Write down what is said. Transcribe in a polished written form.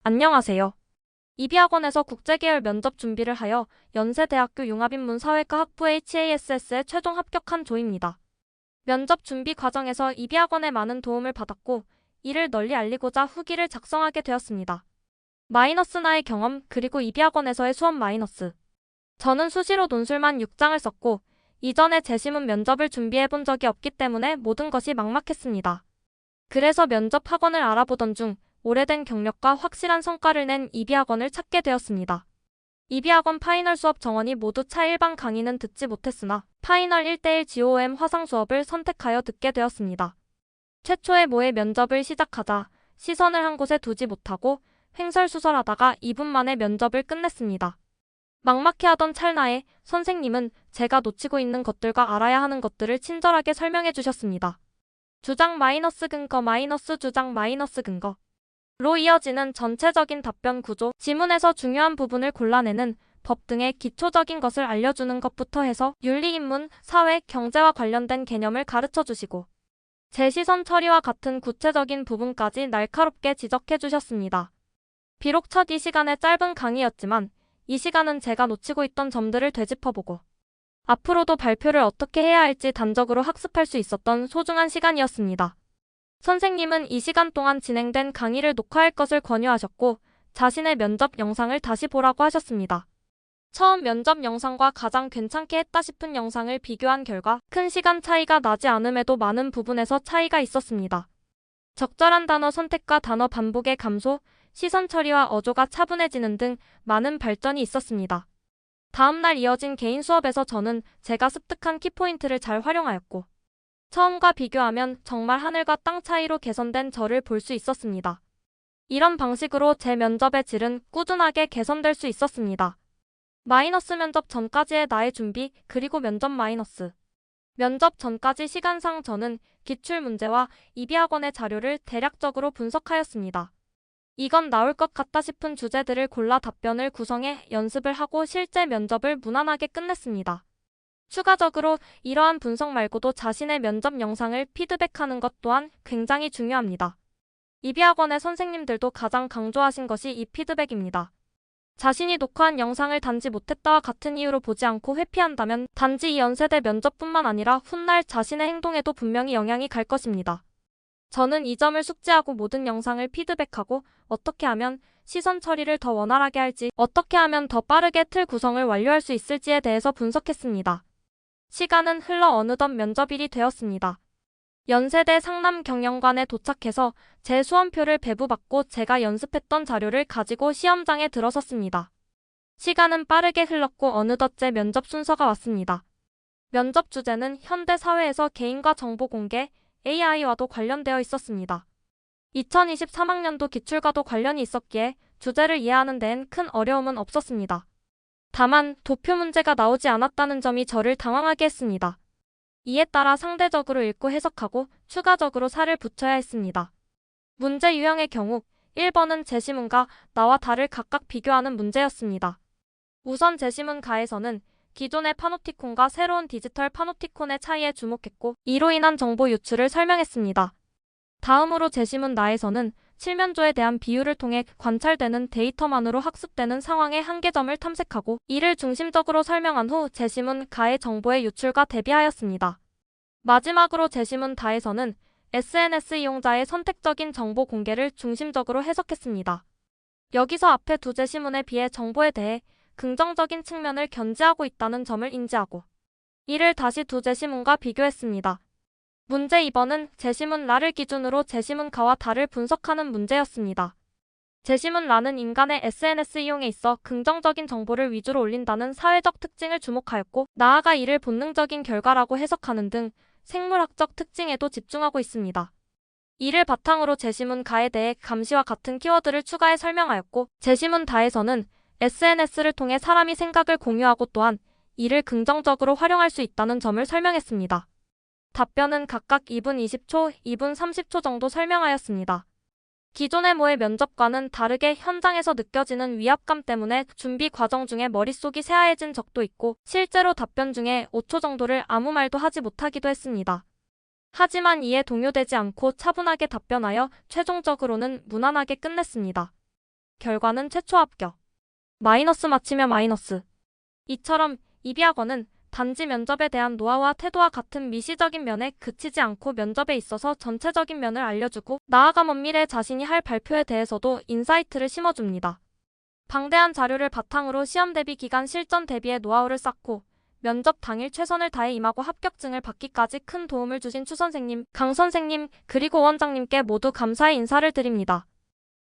안녕하세요. 이비학원에서 국제계열 면접 준비를 하여 연세대학교 융합인문 사회과 학부 HASS에 최종 합격한 조입니다. 면접 준비 과정에서 이비학원의 많은 도움을 받았고 이를 널리 알리고자 후기를 작성하게 되었습니다. 마이너스 나의 경험 그리고 이비학원에서의 수업 마이너스. 저는 수시로 논술만 6장을 썼고 이전에 재심은 면접을 준비해본 적이 없기 때문에 모든 것이 막막했습니다. 그래서 면접 학원을 알아보던 중 오래된 경력과 확실한 성과를 낸 이비학원을 찾게 되었습니다. 이비학원 파이널 수업 정원이 모두 차 일반 강의는 듣지 못했으나 파이널 1대1 GOM 화상 수업을 선택하여 듣게 되었습니다. 최초의 모의 면접을 시작하자 시선을 한 곳에 두지 못하고 횡설수설하다가 2분 만에 면접을 끝냈습니다. 막막해하던 찰나에 선생님은 제가 놓치고 있는 것들과 알아야 하는 것들을 친절하게 설명해 주셨습니다. 주장 마이너스 근거 마이너스 주장 마이너스 근거 로 이어지는 전체적인 답변 구조, 지문에서 중요한 부분을 골라내는 법 등의 기초적인 것을 알려주는 것부터 해서 윤리인문, 사회, 경제와 관련된 개념을 가르쳐 주시고 제시선 처리와 같은 구체적인 부분까지 날카롭게 지적해 주셨습니다. 비록 첫 이 시간의 짧은 강의였지만 이 시간은 제가 놓치고 있던 점들을 되짚어보고 앞으로도 발표를 어떻게 해야 할지 단적으로 학습할 수 있었던 소중한 시간이었습니다. 선생님은 이 시간 동안 진행된 강의를 녹화할 것을 권유하셨고 자신의 면접 영상을 다시 보라고 하셨습니다. 처음 면접 영상과 가장 괜찮게 했다 싶은 영상을 비교한 결과 큰 시간 차이가 나지 않음에도 많은 부분에서 차이가 있었습니다. 적절한 단어 선택과 단어 반복의 감소, 시선 처리와 어조가 차분해지는 등 많은 발전이 있었습니다. 다음날 이어진 개인 수업에서 저는 제가 습득한 키포인트를 잘 활용하였고 처음과 비교하면 정말 하늘과 땅 차이로 개선된 저를 볼 수 있었습니다. 이런 방식으로 제 면접의 질은 꾸준하게 개선될 수 있었습니다. 마이너스 면접 전까지의 나의 준비 그리고 면접 마이너스. 면접 전까지 시간상 저는 기출문제와 이비학원의 자료를 대략적으로 분석하였습니다. 이건 나올 것 같다 싶은 주제들을 골라 답변을 구성해 연습을 하고 실제 면접을 무난하게 끝냈습니다. 추가적으로 이러한 분석 말고도 자신의 면접 영상을 피드백하는 것 또한 굉장히 중요합니다. 이비학원의 선생님들도 가장 강조하신 것이 이 피드백입니다. 자신이 녹화한 영상을 단지 못했다와 같은 이유로 보지 않고 회피한다면 단지 이 연세대 면접뿐만 아니라 훗날 자신의 행동에도 분명히 영향이 갈 것입니다. 저는 이 점을 숙지하고 모든 영상을 피드백하고 어떻게 하면 시선 처리를 더 원활하게 할지, 어떻게 하면 더 빠르게 틀 구성을 완료할 수 있을지에 대해서 분석했습니다. 시간은 흘러 어느덧 면접일이 되었습니다. 연세대 상남경영관에 도착해서 제 수험표를 배부받고 제가 연습했던 자료를 가지고 시험장에 들어섰습니다. 시간은 빠르게 흘렀고 어느덧 제 면접 순서가 왔습니다. 면접 주제는 현대 사회에서 개인과 정보 공개, AI와도 관련되어 있었습니다. 2023학년도 기출과도 관련이 있었기에 주제를 이해하는 데엔 큰 어려움은 없었습니다. 다만 도표 문제가 나오지 않았다는 점이 저를 당황하게 했습니다. 이에 따라 상대적으로 읽고 해석하고 추가적으로 살을 붙여야 했습니다. 문제 유형의 경우 1번은 제시문과 나와 다를 각각 비교하는 문제였습니다. 우선 제시문가에서는 기존의 파노티콘과 새로운 디지털 파노티콘의 차이에 주목했고 이로 인한 정보 유출을 설명했습니다. 다음으로 제시문 나에서는 칠면조에 대한 비유를 통해 관찰되는 데이터만으로 학습되는 상황의 한계점을 탐색하고 이를 중심적으로 설명한 후 제시문 가의 정보의 유출과 대비하였습니다. 마지막으로 제시문 다에서는 SNS 이용자의 선택적인 정보 공개를 중심적으로 해석했습니다. 여기서 앞의 두 제시문에 비해 정보에 대해 긍정적인 측면을 견지하고 있다는 점을 인지하고 이를 다시 두 제시문과 비교했습니다. 문제 2번은 제시문 라를 기준으로 제시문 가와 다를 분석하는 문제였습니다. 제시문 라는 인간의 SNS 이용에 있어 긍정적인 정보를 위주로 올린다는 사회적 특징을 주목하였고 나아가 이를 본능적인 결과라고 해석하는 등 생물학적 특징에도 집중하고 있습니다. 이를 바탕으로 제시문 가에 대해 감시와 같은 키워드를 추가해 설명하였고 제시문 다에서는 SNS를 통해 사람이 생각을 공유하고 또한 이를 긍정적으로 활용할 수 있다는 점을 설명했습니다. 답변은 각각 2분 20초, 2분 30초 정도 설명하였습니다. 기존의 모의 면접과는 다르게 현장에서 느껴지는 위압감 때문에 준비 과정 중에 머릿속이 새하얘진 적도 있고 실제로 답변 중에 5초 정도를 아무 말도 하지 못하기도 했습니다. 하지만 이에 동요되지 않고 차분하게 답변하여 최종적으로는 무난하게 끝냈습니다. 결과는 최초 합격. 마이너스 맞히며 마이너스. 이처럼 이비학원은 단지 면접에 대한 노하우와 태도와 같은 미시적인 면에 그치지 않고 면접에 있어서 전체적인 면을 알려주고 나아가 먼 미래에 자신이 할 발표에 대해서도 인사이트를 심어줍니다. 방대한 자료를 바탕으로 시험 대비 기간 실전 대비의 노하우를 쌓고 면접 당일 최선을 다해 임하고 합격증을 받기까지 큰 도움을 주신 추 선생님, 강 선생님, 그리고 원장님께 모두 감사의 인사를 드립니다.